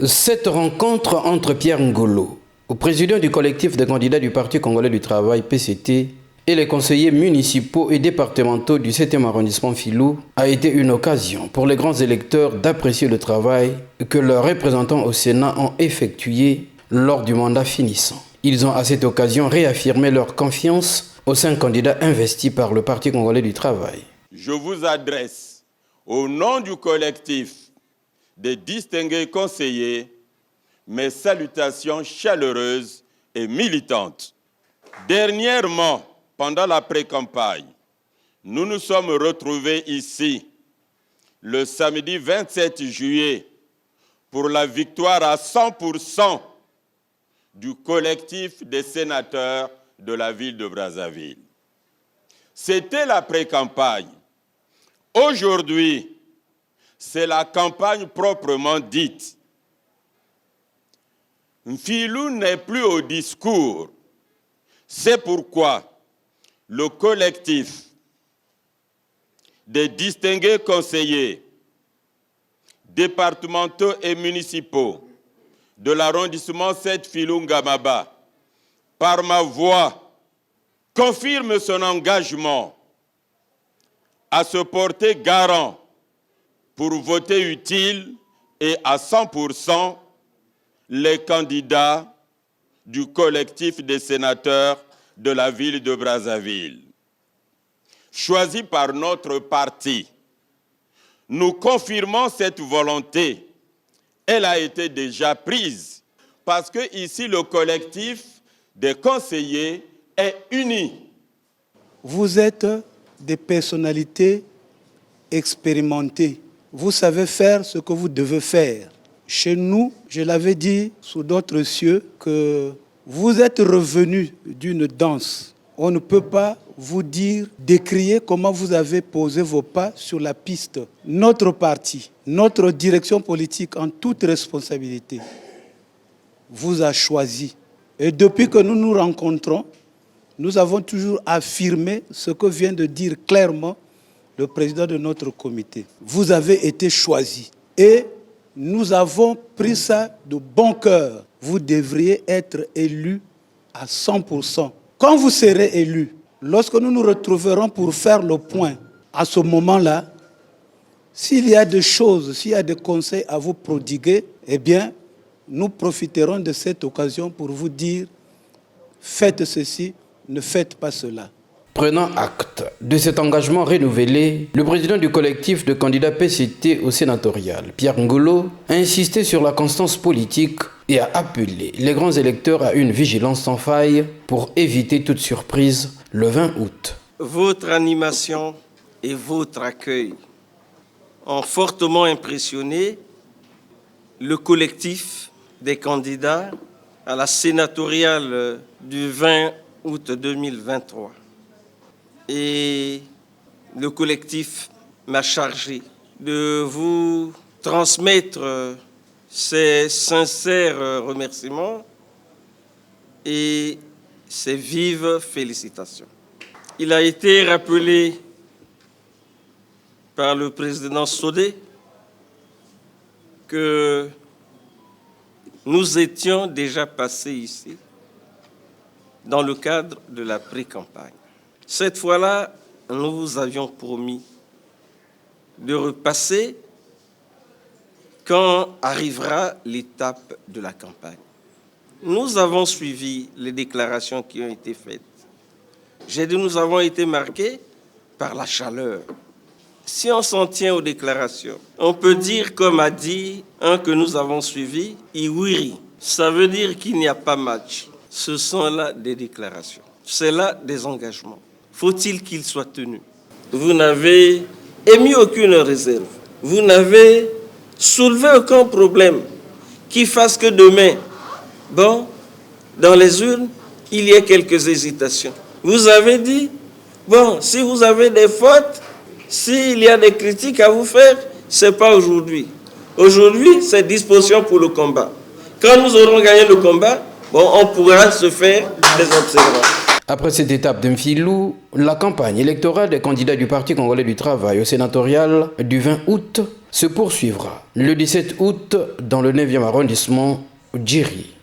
Cette rencontre entre Pierre Ngolo, président du collectif des candidats du Parti congolais du travail PCT, et les conseillers municipaux et départementaux du 7e arrondissement Filou, a été une occasion pour les grands électeurs d'apprécier le travail que leurs représentants au Sénat ont effectué lors du mandat finissant. Ils ont à cette occasion réaffirmé leur confiance aux 5 candidats investis par le Parti congolais du travail. Je vous adresse au nom du collectif des distingués conseillers mes salutations chaleureuses et militantes. Dernièrement, pendant la pré-campagne, nous nous sommes retrouvés ici le samedi 27 juillet pour la victoire à 100% du collectif des sénateurs de la ville de Brazzaville. C'était la pré-campagne. Aujourd'hui, c'est la campagne proprement dite. Filou n'est plus au discours. C'est pourquoi le collectif des distingués conseillers départementaux et municipaux de l'arrondissement 7 Filou-Ngamaba, par ma voix, confirme son engagement à se porter garant pour voter utile et à 100% les candidats du collectif des sénateurs de la ville de Brazzaville. Choisis par notre parti, nous confirmons cette volonté. Elle a été déjà prise parce que ici le collectif des conseillers est uni. Vous êtes des personnalités expérimentées. Vous savez faire ce que vous devez faire. Chez nous, je l'avais dit sous d'autres cieux, que vous êtes revenus d'une danse. On ne peut pas vous dire, décrier comment vous avez posé vos pas sur la piste. Notre parti, notre direction politique, en toute responsabilité, vous a choisi. Et depuis que nous nous rencontrons, nous avons toujours affirmé ce que vient de dire clairement le président de notre comité. Vous avez été choisi et nous avons pris ça de bon cœur. Vous devriez être élu à 100%. Quand vous serez élu, lorsque nous nous retrouverons pour faire le point, à ce moment-là, s'il y a des choses, s'il y a des conseils à vous prodiguer, eh bien, nous profiterons de cette occasion pour vous dire, faites ceci, ne faites pas cela. Prenant acte de cet engagement renouvelé, le président du collectif de candidats PCT au sénatorial, Pierre Ngolo, a insisté sur la constance politique et a appelé les grands électeurs à une vigilance sans faille pour éviter toute surprise le 20 août. Votre animation et votre accueil ont fortement impressionné le collectif des candidats à la sénatoriale du 20 août 2023. Et le collectif m'a chargé de vous transmettre ses sincères remerciements et ses vives félicitations. Il a été rappelé par le président Sodé que nous étions déjà passés ici dans le cadre de la pré-campagne. Cette fois-là, nous vous avions promis de repasser quand arrivera l'étape de la campagne. Nous avons suivi les déclarations qui ont été faites. J'ai dit nous avons été marqués par la chaleur. Si on s'en tient aux déclarations, on peut dire, comme a dit un que nous avons suivi, Iwiri. Ça veut dire qu'il n'y a pas match. Ce sont là des déclarations. C'est là des engagements. Faut-il qu'ils soient tenus? Vous n'avez émis aucune réserve. Vous n'avez soulevé aucun problème qui fasse que demain, bon, dans les urnes, il y ait quelques hésitations. Vous avez dit, bon, si vous avez des fautes, s'il y a des critiques à vous faire, ce n'est pas aujourd'hui. Aujourd'hui, c'est disposition pour le combat. Quand nous aurons gagné le combat, bon, on pourra se faire des observations. Après cette étape d'Mfilou, la campagne électorale des candidats du Parti congolais du travail au sénatorial du 20 août se poursuivra le 17 août dans le 9e arrondissement Djiri.